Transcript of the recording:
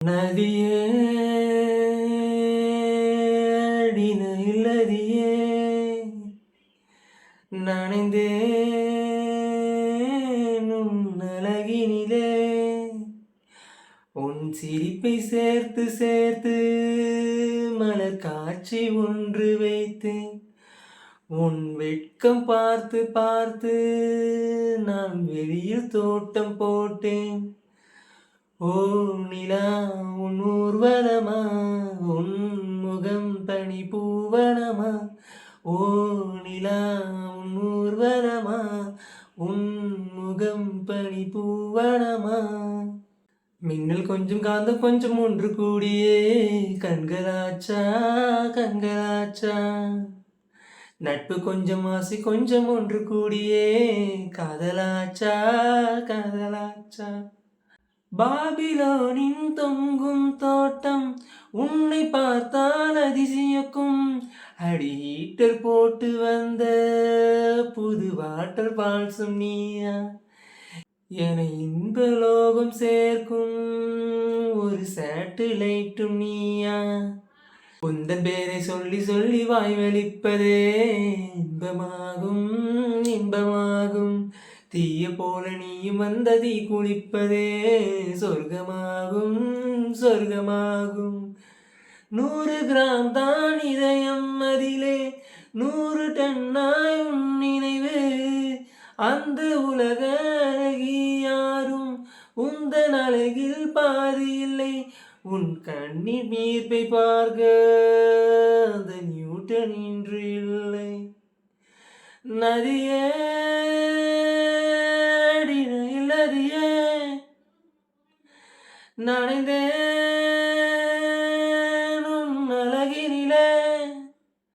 நதியே அடின இல்லதியே நனைந்தேன் உன் அழகினிலே உன் சிரிப்பை சேர்த்து சேர்த்து மலர் காட்சி ஒன்று வைத்தேன். உன் வெட்கம் பார்த்து பார்த்து நான் வெளியில் தோட்டம் போட்டேன். ஓ நிலா உன் ஊர்வலமா, உன் முகம் பனி பூவனமா. ஓ நிலா உன் ஊர்வலமா, உன் முகம் பனி பூவனமா. மின்னல் கொஞ்சம் காந்தம் கொஞ்சம் ஒன்று கூடியே கண்களாச்சா கண்களாச்சா. நட்பு கொஞ்சம் ஆசை கொஞ்சம் ஒன்று கூடியே காதலாச்சா காதலாச்சா. பாபிலோனின் தொங்கும் தோட்டம் உன்னை பார்த்தால் அதிசயக்கும். அடி ஹீட்டர் போட்டு வந்த புது வாட்டர் பால்ஸும் நீயா. என இன்ப லோகம் சேர்க்கும் ஒரு சேட்டலைட்டும் நீயா. உந்தன் பேரை சொல்லி சொல்லி வாய் வலிப்பதே இன்பமாகும் இன்பமாகும். தீய போல நீயும் வந்த தீ குளிப்பதே சொர்க்கமாகும் சொர்க்கமாகும். 100 கிராம் தான் இதயம், அதிலே 100 டன்னாய் உன் நினைவு. அந்த உலக அழகி யாரும் உந்தன் அழகில் பாதி இல்லை. உன் கண்ணின் மீர்ப்பை பார்க்க அந்த நியூட்டன் இன்று இல்லை. நதியே இல்லதியே நனைந்தே